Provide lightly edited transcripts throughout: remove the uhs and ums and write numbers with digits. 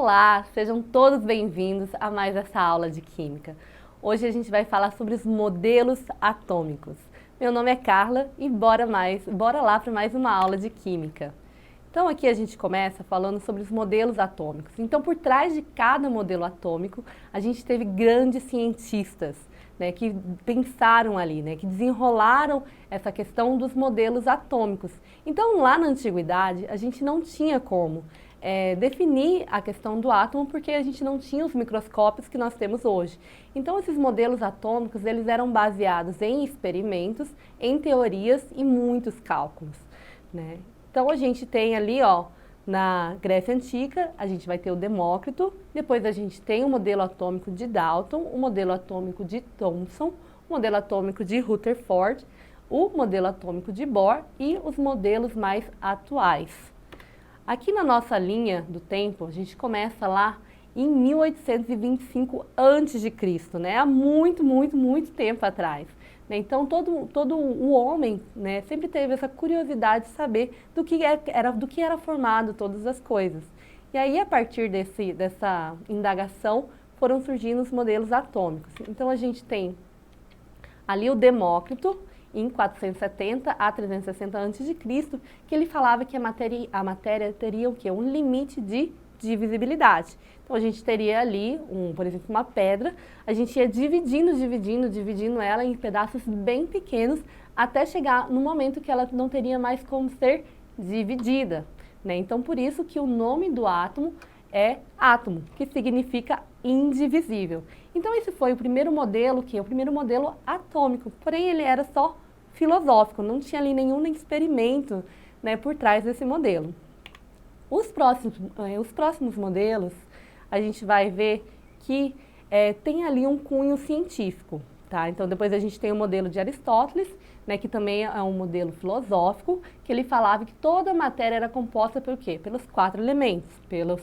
Olá, sejam todos bem-vindos a mais essa aula de Química. Hoje a gente vai falar sobre os modelos atômicos. Meu nome é Carla e bora lá para mais uma aula de Química. Então aqui a gente começa falando sobre os modelos atômicos. Então por trás de cada modelo atômico, a gente teve grandes cientistas, né, que pensaram ali, né, que desenrolaram essa questão dos modelos atômicos. Então lá na antiguidade, a gente não tinha como definir a questão do átomo porque a gente não tinha os microscópios que nós temos hoje. Então esses modelos atômicos, eles eram baseados em experimentos, em teorias e muitos cálculos, né? Então a gente tem ali, ó, na Grécia Antiga, a gente vai ter o Demócrito, depois a gente tem o modelo atômico de Dalton, o modelo atômico de Thomson, o modelo atômico de Rutherford, o modelo atômico de Bohr e os modelos mais atuais. Aqui na nossa linha do tempo, a gente começa lá em 1825 a.C., né? Há muito tempo atrás. Né? Então, todo o homem, né, sempre teve essa curiosidade de saber do que era formado todas as coisas. E aí, a partir dessa indagação, foram surgindo os modelos atômicos. Então, a gente tem ali o Demócrito, em 470 a 360 a.C., que ele falava que a matéria teria o quê? Um limite de divisibilidade. Então a gente teria ali, por exemplo, uma pedra, a gente ia dividindo ela em pedaços bem pequenos até chegar no momento que ela não teria mais como ser dividida, né? Então por isso que o nome do átomo é átomo, que significa indivisível. Então esse foi o primeiro modelo, que é o primeiro modelo atômico, porém ele era só filosófico, não tinha ali nenhum experimento, né, por trás desse modelo. Os próximos modelos, a gente vai ver que tem ali um cunho científico, tá? Então depois a gente tem o modelo de Aristóteles, né, que também é um modelo filosófico, que ele falava que toda a matéria era composta pelo quê? Pelos 4 elementos, pelo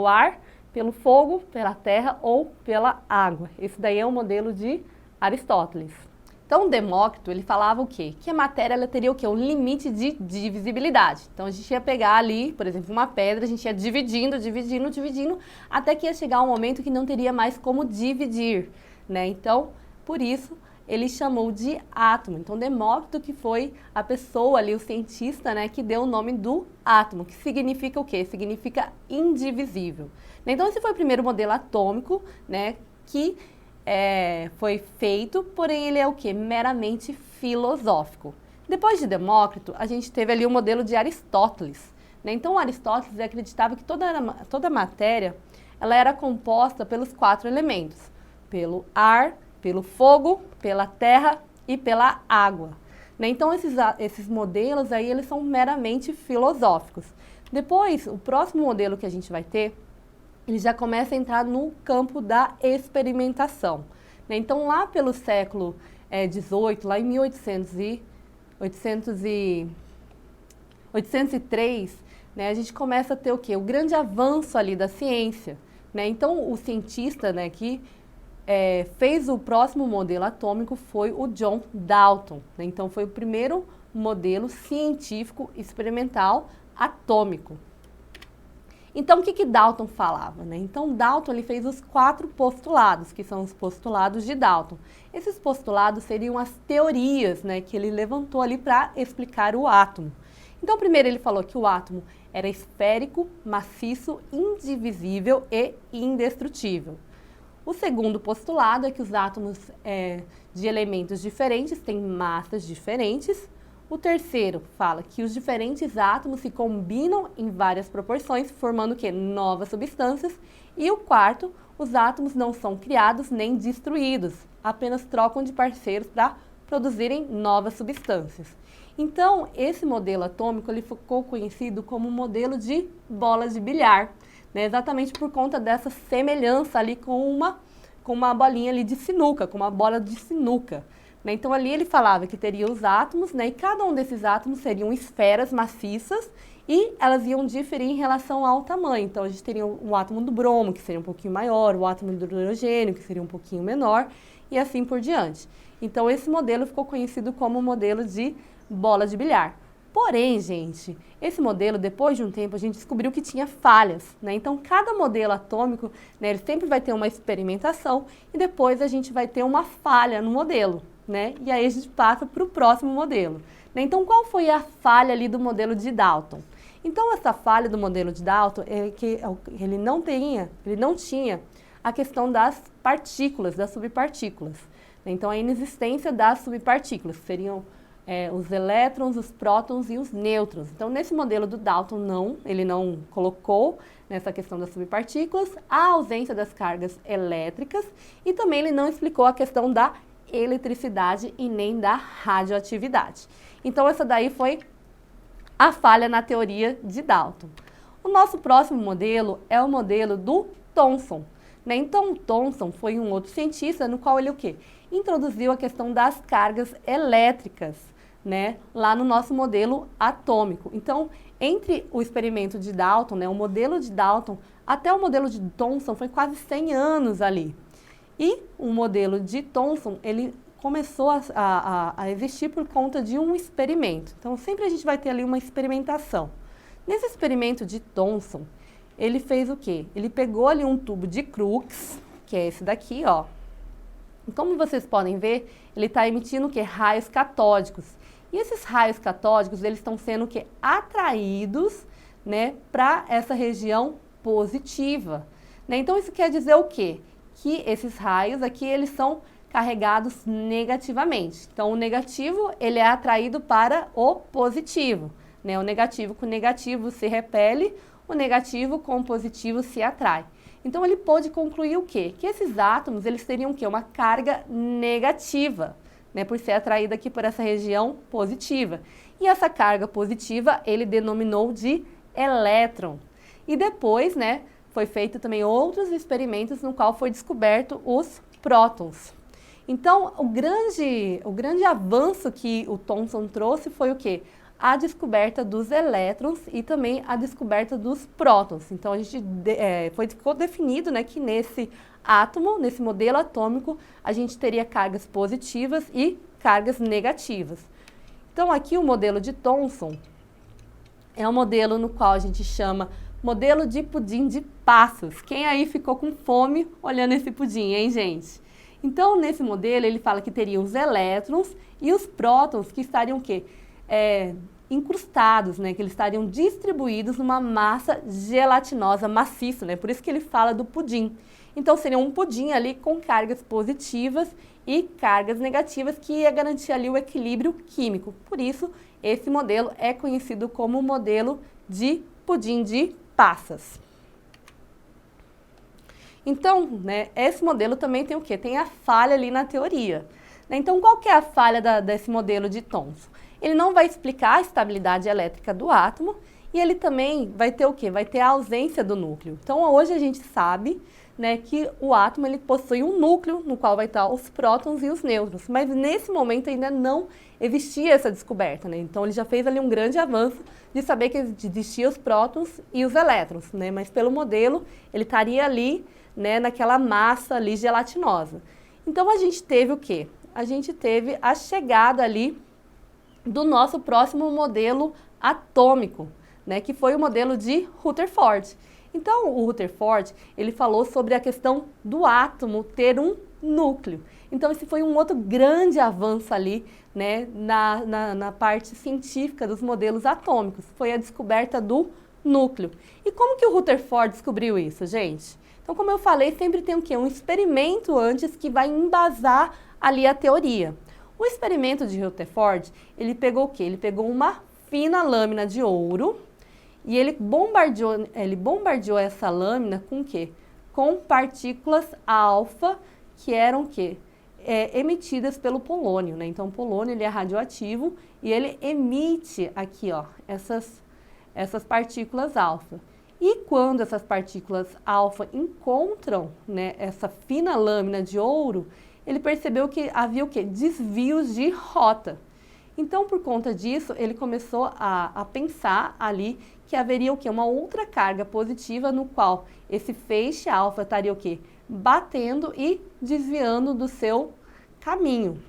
ar, pelo fogo, pela terra ou pela água. Esse daí é o modelo de Aristóteles. Então, o Demócrito, ele falava o quê? Que a matéria ela teria o quê? Um limite de divisibilidade. Então, a gente ia pegar ali, por exemplo, uma pedra, a gente ia dividindo, até que ia chegar um momento que não teria mais como dividir, né? Então, por isso, ele chamou de átomo. Então, Demócrito que foi a pessoa ali, o cientista, né, que deu o nome do átomo, que significa o quê? Significa indivisível. Então, esse foi o primeiro modelo atômico, né, que foi feito, porém ele é o quê? Meramente filosófico. Depois de Demócrito, a gente teve ali o modelo de Aristóteles, né? Então, Aristóteles acreditava que toda matéria ela era composta pelos 4 elementos, pelo ar, pelo fogo, pela terra e pela água, né? Então, esses modelos aí, eles são meramente filosóficos. Depois, o próximo modelo que a gente vai ter, ele já começa a entrar no campo da experimentação, né? Então, lá pelo século XVIII, lá em 803, né, a gente começa a ter o quê? O grande avanço ali da ciência, né? Então, o cientista, né, que fez o próximo modelo atômico foi o John Dalton, né? Então, foi o primeiro modelo científico experimental atômico. Então, o que Dalton falava, né? Então, Dalton ele fez os 4 postulados, que são os postulados de Dalton. Esses postulados seriam as teorias, né, que ele levantou ali para explicar o átomo. Então, primeiro ele falou que o átomo era esférico, maciço, indivisível e indestrutível. O segundo postulado é que os átomos de elementos diferentes têm massas diferentes. O terceiro fala que os diferentes átomos se combinam em várias proporções, formando o quê? Novas substâncias. E o quarto, os átomos não são criados nem destruídos, apenas trocam de parceiros para produzirem novas substâncias. Então, esse modelo atômico ele ficou conhecido como modelo de bola de bilhar, né? Exatamente por conta dessa semelhança ali com uma bolinha ali de sinuca, com uma bola de sinuca. Então, ali ele falava que teria os átomos, né, e cada um desses átomos seriam esferas maciças e elas iam diferir em relação ao tamanho. Então, a gente teria o átomo do bromo, que seria um pouquinho maior, o átomo do hidrogênio, que seria um pouquinho menor, e assim por diante. Então, esse modelo ficou conhecido como o modelo de bola de bilhar. Porém, gente, esse modelo, depois de um tempo, a gente descobriu que tinha falhas, né? Então, cada modelo atômico, né, ele sempre vai ter uma experimentação e depois a gente vai ter uma falha no modelo, né? E aí a gente passa para o próximo modelo, né? Então, qual foi a falha ali do modelo de Dalton? Então, essa falha do modelo de Dalton é que ele não tinha a questão das partículas, das subpartículas. Então, a inexistência das subpartículas, que seriam os elétrons, os prótons e os nêutrons. Então, nesse modelo do Dalton, ele não colocou nessa questão das subpartículas a ausência das cargas elétricas e também ele não explicou a questão da eletricidade e nem da radioatividade. Então, essa daí foi a falha na teoria de Dalton. O nosso próximo modelo é o modelo do Thomson, né? Então, o Thomson foi um outro cientista no qual ele o quê? Introduziu a questão das cargas elétricas, né, lá no nosso modelo atômico. Então, entre o experimento de Dalton, né, o modelo de Dalton, até o modelo de Thomson foi quase 100 anos ali. E o modelo de Thomson, ele começou a existir por conta de um experimento. Então, sempre a gente vai ter ali uma experimentação. Nesse experimento de Thomson, ele fez o quê? Ele pegou ali um tubo de Crookes, que é esse daqui, ó. E como vocês podem ver, ele está emitindo o quê? Raios catódicos. E esses raios catódicos, eles estão sendo o quê? Atraídos, né, para essa região positiva, né? Então, isso quer dizer o quê? Que esses raios aqui, eles são carregados negativamente. Então, o negativo, ele é atraído para o positivo, né? O negativo com o negativo se repele, o negativo com o positivo se atrai. Então, ele pôde concluir o quê? Que esses átomos, eles teriam o quê? Uma carga negativa, né, por ser atraído aqui por essa região positiva. E essa carga positiva ele denominou de elétron. E depois, né, foi feito também outros experimentos no qual foi descoberto os prótons. Então, o grande avanço que o Thomson trouxe foi o quê? A descoberta dos elétrons e também a descoberta dos prótons. Então, ficou definido, né, que nesse átomo, nesse modelo atômico, a gente teria cargas positivas e cargas negativas. Então, aqui o modelo de Thomson é um modelo no qual a gente chama modelo de pudim de passos. Quem aí ficou com fome olhando esse pudim, hein, gente? Então, nesse modelo, ele fala que teria os elétrons e os prótons que estariam o quê? Incrustados, né, que eles estariam distribuídos numa massa gelatinosa maciça, né? Por isso que ele fala do pudim. Então, seria um pudim ali com cargas positivas e cargas negativas que ia garantir ali o equilíbrio químico. Por isso, esse modelo é conhecido como modelo de pudim de passas. Então, né, esse modelo também tem o quê? Tem a falha ali na teoria. Então, qual que é a falha desse modelo de Thomson? Ele não vai explicar a estabilidade elétrica do átomo e ele também vai ter o quê? Vai ter a ausência do núcleo. Então, hoje a gente sabe, né, que o átomo ele possui um núcleo no qual vai estar os prótons e os nêutrons, mas nesse momento ainda não existia essa descoberta, né? Então ele já fez ali um grande avanço de saber que existiam os prótons e os elétrons, né? Mas pelo modelo ele estaria ali, né, naquela massa ali gelatinosa. Então a gente teve o quê? A gente teve a chegada ali do nosso próximo modelo atômico, né, que foi o modelo de Rutherford. Então, o Rutherford, ele falou sobre a questão do átomo ter um núcleo. Então, esse foi um outro grande avanço ali, né, na parte científica dos modelos atômicos. Foi a descoberta do núcleo. E como que o Rutherford descobriu isso, gente? Então, como eu falei, sempre tem o quê? Um experimento antes que vai embasar ali a teoria. O experimento de Rutherford, ele pegou o quê? Ele pegou uma fina lâmina de ouro e ele bombardeou essa lâmina com o quê? Com partículas alfa que eram o quê? Emitidas pelo polônio, né? Então, o polônio ele é radioativo e ele emite aqui, ó, essas partículas alfa. E quando essas partículas alfa encontram, né, essa fina lâmina de ouro, ele percebeu que havia o quê? Desvios de rota. Então, por conta disso, ele começou a pensar ali que haveria o quê? Uma outra carga positiva no qual esse feixe alfa estaria o quê? Batendo e desviando do seu caminho.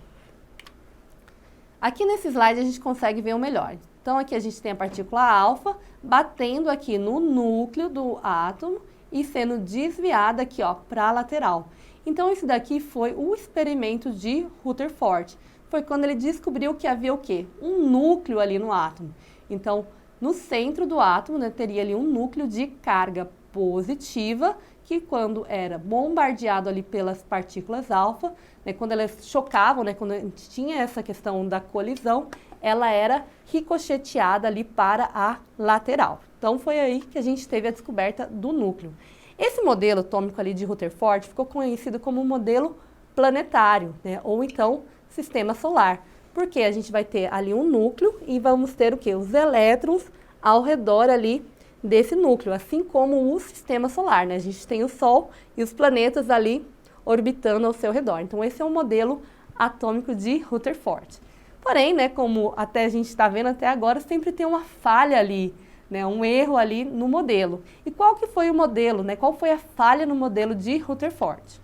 Aqui nesse slide a gente consegue ver o melhor. Então, aqui a gente tem a partícula alfa batendo aqui no núcleo do átomo e sendo desviada aqui, ó, para a lateral. Então, esse daqui foi o experimento de Rutherford. Foi quando ele descobriu que havia o quê? Um núcleo ali no átomo. Então, no centro do átomo, né, teria ali um núcleo de carga positiva, que quando era bombardeado ali pelas partículas alfa, né, quando elas chocavam, né, quando a gente tinha essa questão da colisão, ela era ricocheteada ali para a lateral. Então, foi aí que a gente teve a descoberta do núcleo. Esse modelo atômico ali de Rutherford ficou conhecido como modelo planetário, né, ou então sistema solar, porque a gente vai ter ali um núcleo e vamos ter o quê? Os elétrons ao redor ali desse núcleo, assim como o sistema solar, né? A gente tem o Sol e os planetas ali orbitando ao seu redor. Então, esse é o modelo atômico de Rutherford. Porém, né, como até a gente está vendo até agora, sempre tem uma falha ali, né, um erro ali no modelo. E qual que foi o modelo, né? Qual foi a falha no modelo de Rutherford?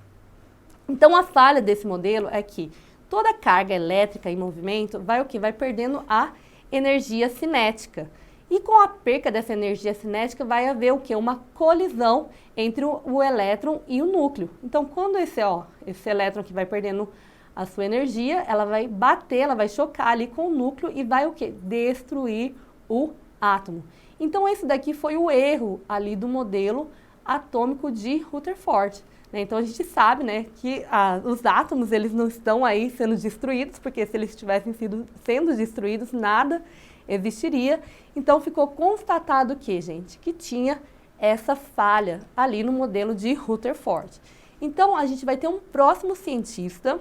Então, a falha desse modelo é que toda carga elétrica em movimento vai o quê? Vai perdendo a energia cinética. E com a perca dessa energia cinética vai haver o quê? Uma colisão entre o elétron e o núcleo. Então, quando esse elétron que vai perdendo a sua energia, ela vai bater, ela vai chocar ali com o núcleo e vai o quê? Destruir o átomo. Então, esse daqui foi o erro ali do modelo atômico de Rutherford. Então, a gente sabe, né, que os átomos eles não estão aí sendo destruídos, porque se eles tivessem sido sendo destruídos, nada existiria. Então, ficou constatado que, gente, que tinha essa falha ali no modelo de Rutherford. Então, a gente vai ter um próximo cientista,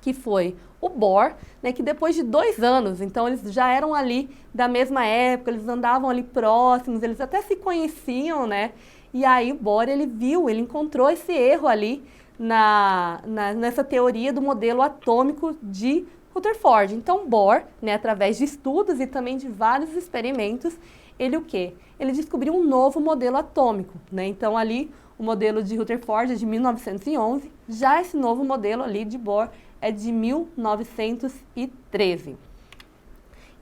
que foi o Bohr, né, que depois de 2 anos, então eles já eram ali da mesma época, eles andavam ali próximos, eles até se conheciam, né? E aí o Bohr, ele encontrou esse erro ali nessa teoria do modelo atômico de Rutherford. Então, Bohr, né, através de estudos e também de vários experimentos, ele o quê? Ele descobriu um novo modelo atômico, né? Então, ali, o modelo de Rutherford é de 1911, já esse novo modelo ali de Bohr é de 1913.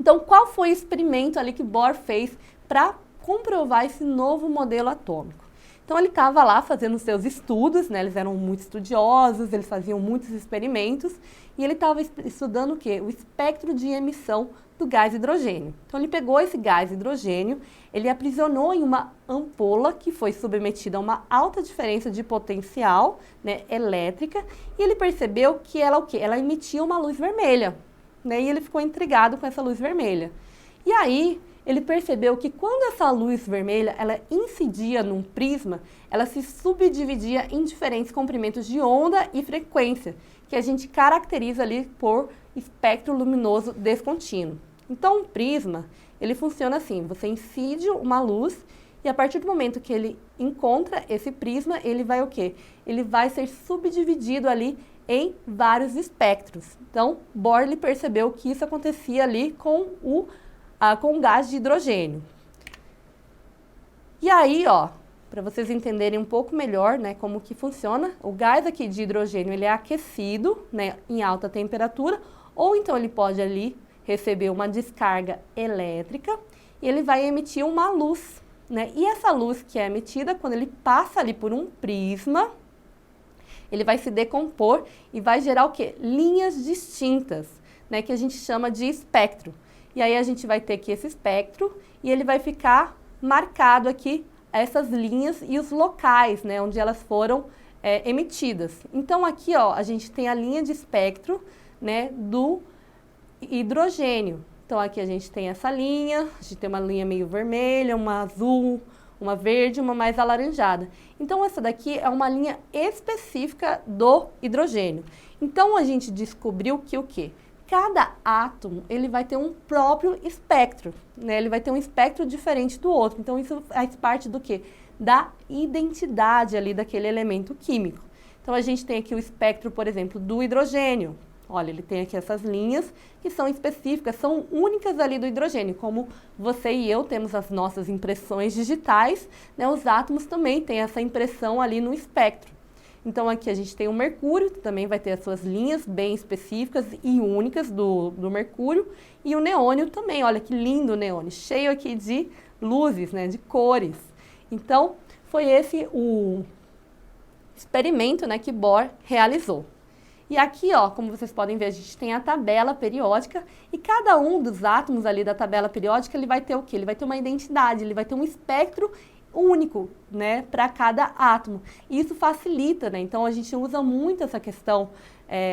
Então, qual foi o experimento ali que Bohr fez para comprovar esse novo modelo atômico? Então, ele estava lá fazendo seus estudos, né? Eles eram muito estudiosos, eles faziam muitos experimentos, e ele estava estudando o quê? O espectro de emissão do gás hidrogênio. Então, ele pegou esse gás hidrogênio, ele aprisionou em uma ampola que foi submetida a uma alta diferença de potencial, né, elétrica, e ele percebeu que ela, o quê? Ela emitia uma luz vermelha, né, e ele ficou intrigado com essa luz vermelha. E aí, ele percebeu que quando essa luz vermelha ela incidia num prisma, ela se subdividia em diferentes comprimentos de onda e frequência, que a gente caracteriza ali por espectro luminoso descontínuo. Então, um prisma, ele funciona assim, você incide uma luz e a partir do momento que ele encontra esse prisma, ele vai o quê? Ele vai ser subdividido ali em vários espectros. Então, Bohr ele percebeu que isso acontecia ali com o gás de hidrogênio. E aí, ó, para vocês entenderem um pouco melhor, né, como que funciona, o gás aqui de hidrogênio, ele é aquecido, né, em alta temperatura, ou então ele pode ali receber uma descarga elétrica e ele vai emitir uma luz, né? E essa luz que é emitida, quando ele passa ali por um prisma, ele vai se decompor e vai gerar o quê? Linhas distintas, né, que a gente chama de espectro. E aí a gente vai ter aqui esse espectro e ele vai ficar marcado aqui essas linhas e os locais, né, onde elas foram emitidas. Então aqui, ó, a gente tem a linha de espectro, né, do hidrogênio. Então aqui a gente tem essa linha, a gente tem uma linha meio vermelha, uma azul, uma verde, uma mais alaranjada. Então essa daqui é uma linha específica do hidrogênio. Então a gente descobriu que o quê? Cada átomo ele vai ter um próprio espectro, né? Ele vai ter um espectro diferente do outro. Então isso faz parte do quê? Da identidade ali daquele elemento químico. Então a gente tem aqui o espectro, por exemplo, do hidrogênio. Olha, ele tem aqui essas linhas que são específicas, são únicas ali do hidrogênio. Como você e eu temos as nossas impressões digitais, né? Os átomos também têm essa impressão ali no espectro. Então aqui a gente tem o mercúrio, que também vai ter as suas linhas bem específicas e únicas do mercúrio, e o neônio também, olha que lindo o neônio, cheio aqui de luzes, né, de cores. Então foi esse o experimento, né, que Bohr realizou. E aqui, ó, como vocês podem ver, a gente tem a tabela periódica e cada um dos átomos ali da tabela periódica, ele vai ter o quê? Ele vai ter uma identidade, ele vai ter um espectro único, né, para cada átomo. E isso facilita, né? Então a gente usa muito essa questão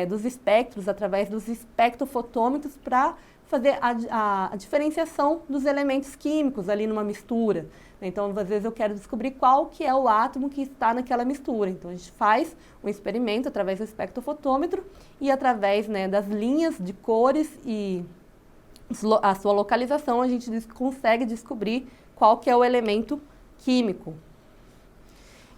dos espectros, através dos espectrofotômetros, para fazer a diferenciação dos elementos químicos ali numa mistura. Então, às vezes eu quero descobrir qual que é o átomo que está naquela mistura. Então, a gente faz um experimento através do espectrofotômetro e através, né, das linhas de cores e a sua localização, a gente consegue descobrir qual que é o elemento químico.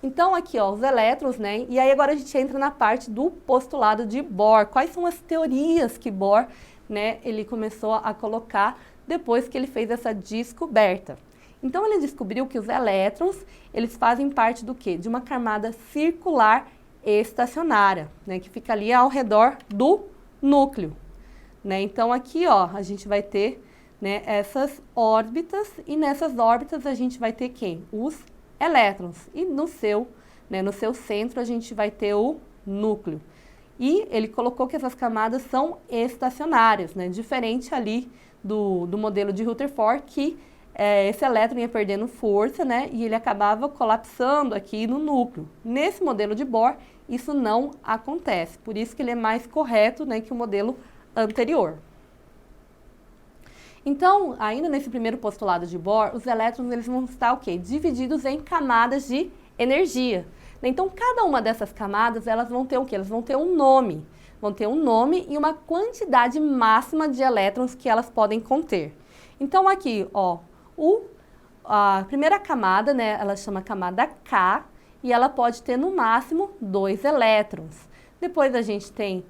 Então, aqui, ó, os elétrons, né? E aí agora a gente entra na parte do postulado de Bohr. Quais são as teorias que Bohr, né, ele começou a colocar depois que ele fez essa descoberta? Então, ele descobriu que os elétrons, eles fazem parte do quê? De uma camada circular estacionária, né, que fica ali ao redor do núcleo, né? Então, aqui, ó, a gente vai ter, né, essas órbitas, e nessas órbitas a gente vai ter quem? Os elétrons. E no seu centro a gente vai ter o núcleo. E ele colocou que essas camadas são estacionárias, né, diferente ali do modelo de Rutherford, que esse elétron ia perdendo força, né, e ele acabava colapsando aqui no núcleo. Nesse modelo de Bohr, isso não acontece, por isso que ele é mais correto, né, que o modelo anterior. Então, ainda nesse primeiro postulado de Bohr, os elétrons eles vão estar o quê? Divididos em camadas de energia. Então, cada uma dessas camadas, elas vão ter o quê? Elas vão ter um nome. Vão ter um nome e uma quantidade máxima de elétrons que elas podem conter. Então, aqui, ó, a primeira camada, né, ela chama camada K, e ela pode ter no máximo 2 elétrons. Depois a gente tem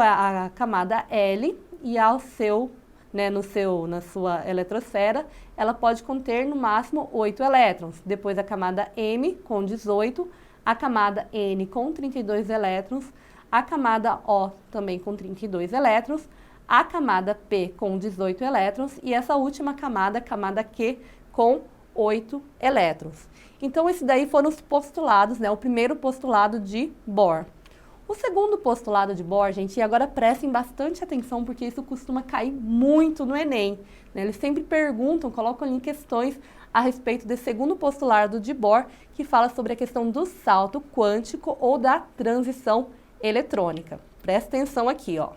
a camada L, e ao seu, né, na sua eletrosfera, ela pode conter no máximo 8 elétrons. Depois a camada M com 18, a camada N com 32 elétrons, a camada O também com 32 elétrons, a camada P com 18 elétrons e essa última camada, camada Q, com 8 elétrons. Então, esses daí foram os postulados, né, o primeiro postulado de Bohr. O segundo postulado de Bohr, gente, e agora prestem bastante atenção porque isso costuma cair muito no Enem, né? Eles sempre perguntam, colocam em questões a respeito desse segundo postulado de Bohr, que fala sobre a questão do salto quântico ou da transição eletrônica. Presta atenção aqui, ó.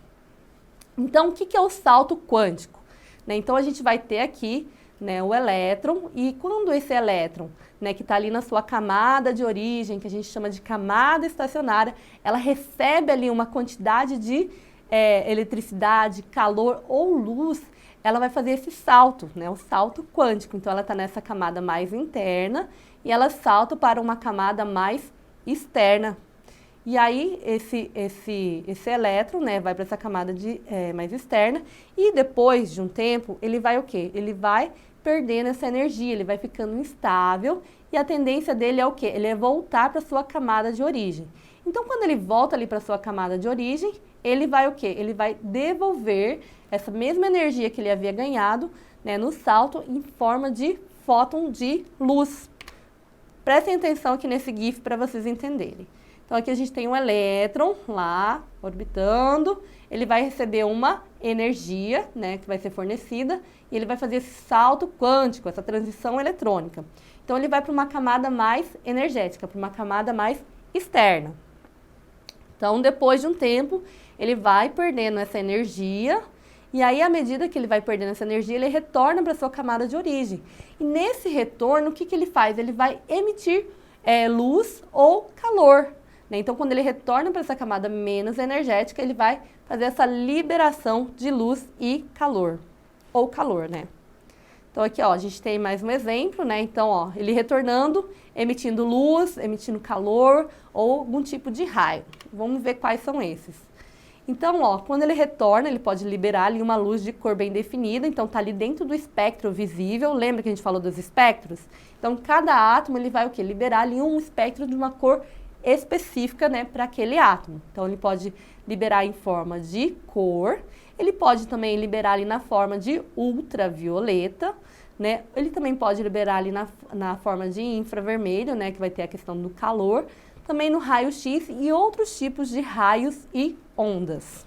Então, o que é o salto quântico? Né, então, a gente vai ter aqui, né, o elétron, e quando esse elétron, né, que está ali na sua camada de origem, que a gente chama de camada estacionária, ela recebe ali uma quantidade de eletricidade, calor ou luz, ela vai fazer esse salto, né, o salto quântico. Então, ela está nessa camada mais interna e ela salta para uma camada mais externa. E aí, esse elétron, né, vai para essa camada mais externa e depois de um tempo, ele vai o quê? Ele vai perdendo essa energia, ele vai ficando instável e a tendência dele é o quê? Ele é voltar para sua camada de origem. Então, quando ele volta ali para sua camada de origem, ele vai o quê? Ele vai devolver essa mesma energia que ele havia ganhado, né, no salto em forma de fóton de luz. Prestem atenção aqui nesse GIF para vocês entenderem. Então, aqui a gente tem um elétron lá, orbitando, ele vai receber uma energia, né, que vai ser fornecida, e ele vai fazer esse salto quântico, essa transição eletrônica. Então, ele vai para uma camada mais energética, para uma camada mais externa. Então, depois de um tempo, ele vai perdendo essa energia, e aí, à medida que ele vai perdendo essa energia, ele retorna para a sua camada de origem. E nesse retorno, o que ele faz? Ele vai emitir luz ou calor. Então, quando ele retorna para essa camada menos energética, ele vai fazer essa liberação de luz e calor, ou calor, né? Então, aqui, ó, a gente tem mais um exemplo, né? Então, ó, ele retornando, emitindo luz, emitindo calor ou algum tipo de raio. Vamos ver quais são esses. Então, ó, quando ele retorna, ele pode liberar ali uma luz de cor bem definida, então tá ali dentro do espectro visível. Lembra que a gente falou dos espectros? Então, cada átomo, ele vai o quê? Liberar ali um espectro de uma cor específica, né, para aquele átomo. Então, ele pode liberar em forma de cor, ele pode também liberar ali na forma de ultravioleta, né? Ele também pode liberar ali na forma de infravermelho, né, que vai ter a questão do calor, também no raio-x e outros tipos de raios e ondas.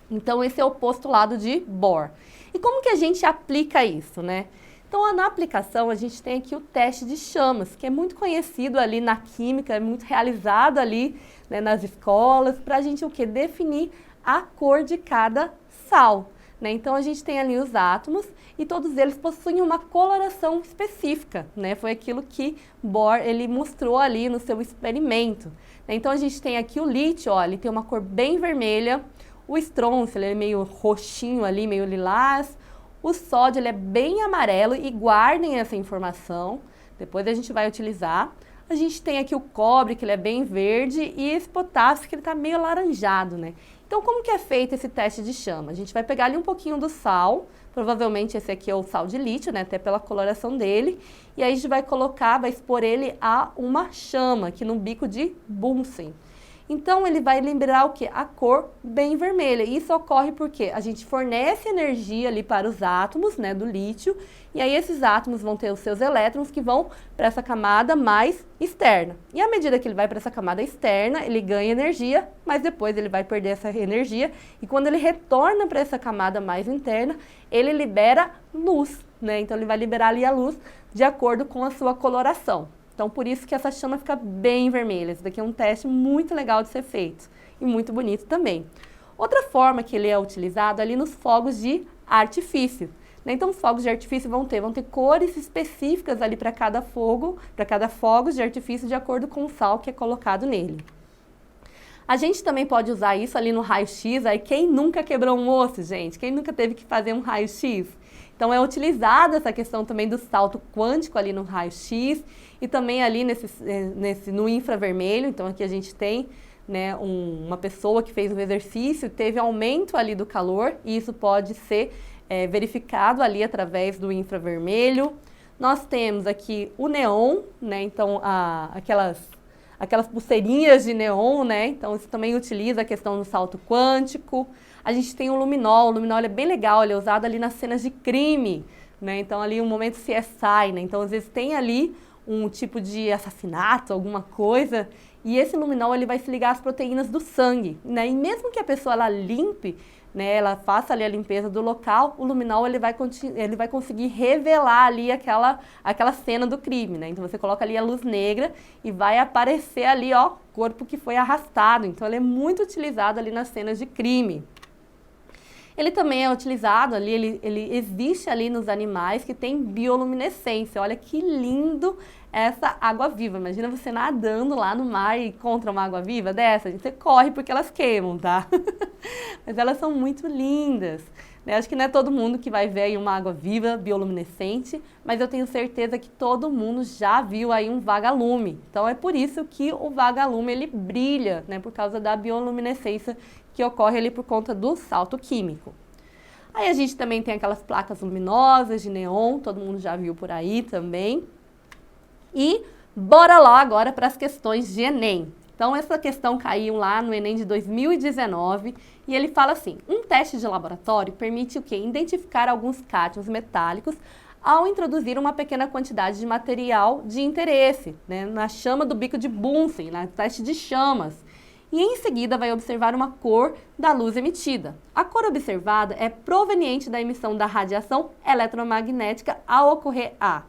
Então, esse é o postulado de Bohr. E como que a gente aplica isso, né? Então, na aplicação, a gente tem aqui o teste de chamas, que é muito conhecido ali na química, é muito realizado ali, né, nas escolas, para a gente o quê? Definir a cor de cada sal, né? Então, a gente tem ali os átomos e todos eles possuem uma coloração específica, né? Foi aquilo que Bohr ele mostrou ali no seu experimento. Então, a gente tem aqui o lítio, ó, ele tem uma cor bem vermelha, o estrôncio, ele é meio roxinho ali, meio lilás. O sódio, ele é bem amarelo e guardem essa informação, depois a gente vai utilizar. A gente tem aqui o cobre, que ele é bem verde, e esse potássio, que ele está meio alaranjado, né? Então, como que é feito esse teste de chama? A gente vai pegar ali um pouquinho do sal, provavelmente esse aqui é o sal de lítio, né? Até pela coloração dele. E aí a gente vai colocar, vai expor ele a uma chama, aqui num bico de Bunsen. Então, ele vai liberar o quê? A cor bem vermelha. Isso ocorre porque a gente fornece energia ali para os átomos, né, do lítio, e aí esses átomos vão ter os seus elétrons que vão para essa camada mais externa. E à medida que ele vai para essa camada externa, ele ganha energia, mas depois ele vai perder essa energia, e quando ele retorna para essa camada mais interna, ele libera luz, né? Então, ele vai liberar ali a luz de acordo com a sua coloração. Então, por isso que essa chama fica bem vermelha. Esse daqui é um teste muito legal de ser feito e muito bonito também. Outra forma que ele é utilizado ali nos fogos de artifício, né? Então, os fogos de artifício vão ter cores específicas ali para cada fogo de artifício de acordo com o sal que é colocado nele. A gente também pode usar isso ali no raio-x. Aí quem nunca quebrou um osso, gente? Quem nunca teve que fazer um raio-x? Então, é utilizada essa questão também do salto quântico ali no raio-x e também ali no infravermelho. Então, aqui a gente tem, né, uma pessoa que fez um exercício, teve aumento ali do calor, e isso pode ser verificado ali através do infravermelho. Nós temos aqui o neon, né, então aquelas pulseirinhas de neon, né, então isso também utiliza a questão do salto quântico. A gente tem o luminol é bem legal, ele é usado ali nas cenas de crime, né, então ali um momento CSI, né, então às vezes tem ali um tipo de assassinato, alguma coisa, e esse luminol ele vai se ligar às proteínas do sangue, né, e mesmo que a pessoa ela limpe, né, ela faça ali a limpeza do local, o luminol ele vai conseguir revelar ali aquela cena do crime, né, então você coloca ali a luz negra e vai aparecer ali, ó, corpo que foi arrastado, então ele é muito utilizado ali nas cenas de crime. Ele também é utilizado ali, ele existe ali nos animais que tem bioluminescência. Olha que lindo essa água-viva. Imagina você nadando lá no mar e encontra uma água-viva dessa. A gente corre porque elas queimam, tá? Mas elas são muito lindas, né? Acho que não é todo mundo que vai ver aí uma água-viva bioluminescente, mas eu tenho certeza que todo mundo já viu aí um vagalume. Então é por isso que o vagalume ele brilha, né? Por causa da bioluminescência que ocorre ali por conta do salto químico. Aí a gente também tem aquelas placas luminosas de neon, todo mundo já viu por aí também. E bora lá agora para as questões de Enem. Então essa questão caiu lá no Enem de 2019 e ele fala assim: um teste de laboratório permite o quê? Identificar alguns cátions metálicos ao introduzir uma pequena quantidade de material de interesse, né, na chama do bico de Bunsen, no teste de chamas. E em seguida vai observar uma cor da luz emitida. A cor observada é proveniente da emissão da radiação eletromagnética ao ocorrer a: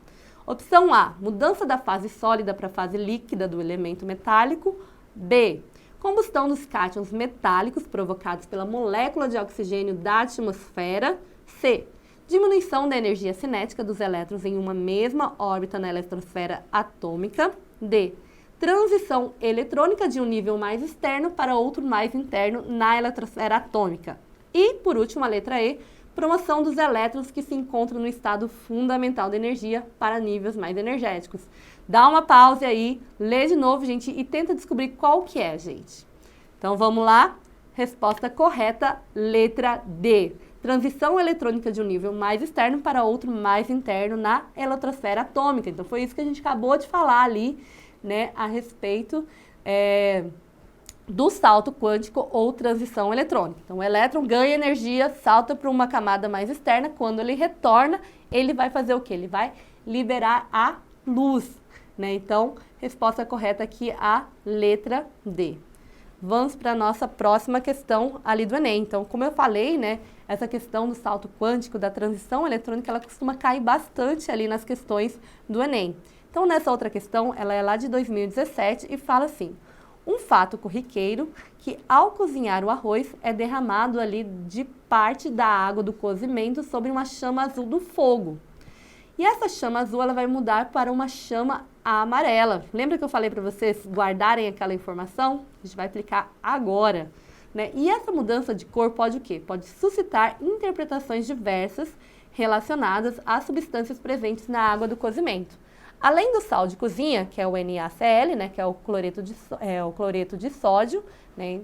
opção A, mudança da fase sólida para a fase líquida do elemento metálico. B, combustão dos cátions metálicos provocados pela molécula de oxigênio da atmosfera. C, diminuição da energia cinética dos elétrons em uma mesma órbita na eletrosfera atômica. D, transição eletrônica de um nível mais externo para outro mais interno na eletrosfera atômica. E, por último, a letra E, promoção dos elétrons que se encontram no estado fundamental da energia para níveis mais energéticos. Dá uma pausa aí, lê de novo, gente, e tenta descobrir qual que é, gente. Então, vamos lá. Resposta correta, letra D. Transição eletrônica de um nível mais externo para outro mais interno na eletrosfera atômica. Então, foi isso que a gente acabou de falar ali, né, a respeito do salto quântico ou transição eletrônica. Então, o elétron ganha energia, salta para uma camada mais externa. Quando ele retorna, ele vai fazer o quê? Ele vai liberar a luz, né? Então, resposta correta aqui, a letra D. Vamos para a nossa próxima questão ali do Enem. Então, como eu falei, né, essa questão do salto quântico, da transição eletrônica, ela costuma cair bastante ali nas questões do Enem. Então, nessa outra questão, ela é lá de 2017 e fala assim: um fato corriqueiro que ao cozinhar o arroz é derramado ali de parte da água do cozimento sobre uma chama azul do fogo. E essa chama azul ela vai mudar para uma chama amarela. Lembra que eu falei para vocês guardarem aquela informação? A gente vai aplicar agora, né? E essa mudança de cor pode o quê? Pode suscitar interpretações diversas relacionadas às substâncias presentes na água do cozimento. Além do sal de cozinha, que é o NaCl, né, que é o cloreto de sódio, né,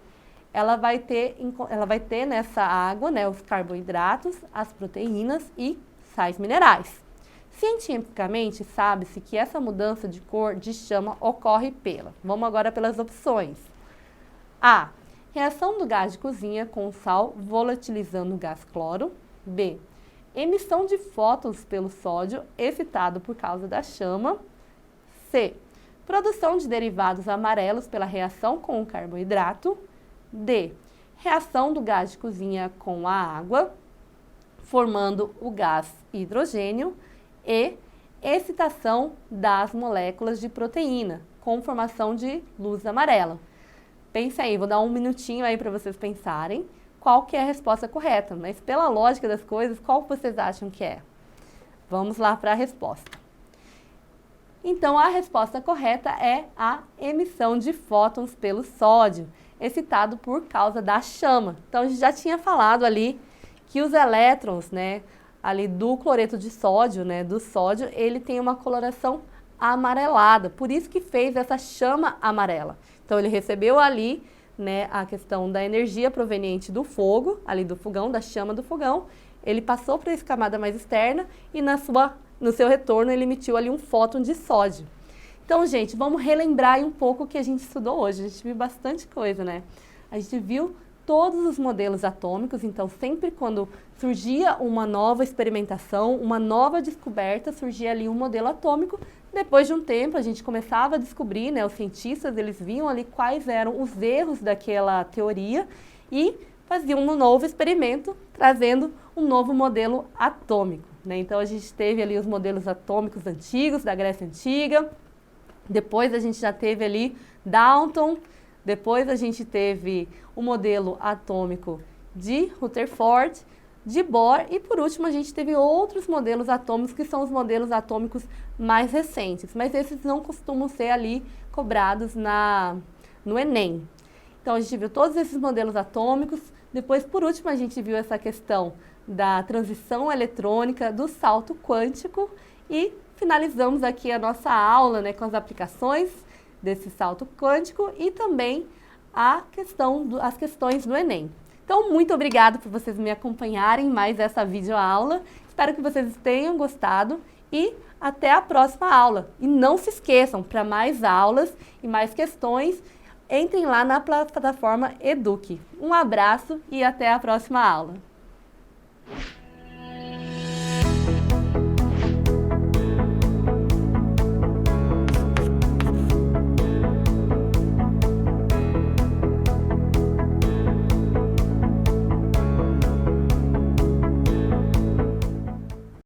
ela vai ter nessa água, né, os carboidratos, as proteínas e sais minerais. Cientificamente, sabe-se que essa mudança de cor de chama ocorre vamos agora pelas opções. A. Reação do gás de cozinha com o sal volatilizando o gás cloro. B. Emissão de fótons pelo sódio excitado por causa da chama. C. Produção de derivados amarelos pela reação com o carboidrato. D. Reação do gás de cozinha com a água, formando o gás hidrogênio. E excitação das moléculas de proteína, com formação de luz amarela. Pense aí, vou dar um minutinho aí para vocês pensarem qual que é a resposta correta, mas pela lógica das coisas, qual vocês acham que é? Vamos lá para a resposta. Então, a resposta correta é a emissão de fótons pelo sódio, excitado por causa da chama. Então, a gente já tinha falado ali que os elétrons, né, ali do cloreto de sódio, né, do sódio, ele tem uma coloração amarelada, por isso que fez essa chama amarela. Então, ele recebeu ali, né, a questão da energia proveniente do fogo, ali do fogão, da chama do fogão, ele passou para essa camada mais externa e no seu retorno ele emitiu ali um fóton de sódio. Então, gente, vamos relembrar aí um pouco o que a gente estudou hoje. A gente viu bastante coisa, né? A gente viu todos os modelos atômicos, então sempre quando surgia uma nova experimentação, uma nova descoberta, surgia ali um modelo atômico. Depois de um tempo a gente começava a descobrir, né, os cientistas eles viam ali quais eram os erros daquela teoria e faziam um novo experimento trazendo um novo modelo atômico, né? Então a gente teve ali os modelos atômicos antigos da Grécia Antiga, depois a gente já teve ali Dalton. Depois a gente teve o modelo atômico de Rutherford, de Bohr e por último a gente teve outros modelos atômicos que são os modelos atômicos mais recentes, mas esses não costumam ser ali cobrados no Enem. Então a gente viu todos esses modelos atômicos, depois por último a gente viu essa questão da transição eletrônica, do salto quântico e finalizamos aqui a nossa aula, né, com as aplicações desse salto quântico e também as questões do Enem. Então, muito obrigada por vocês me acompanharem em mais essa videoaula. Espero que vocês tenham gostado e até a próxima aula. E não se esqueçam, para mais aulas e mais questões, entrem lá na plataforma Eduque. Um abraço e até a próxima aula.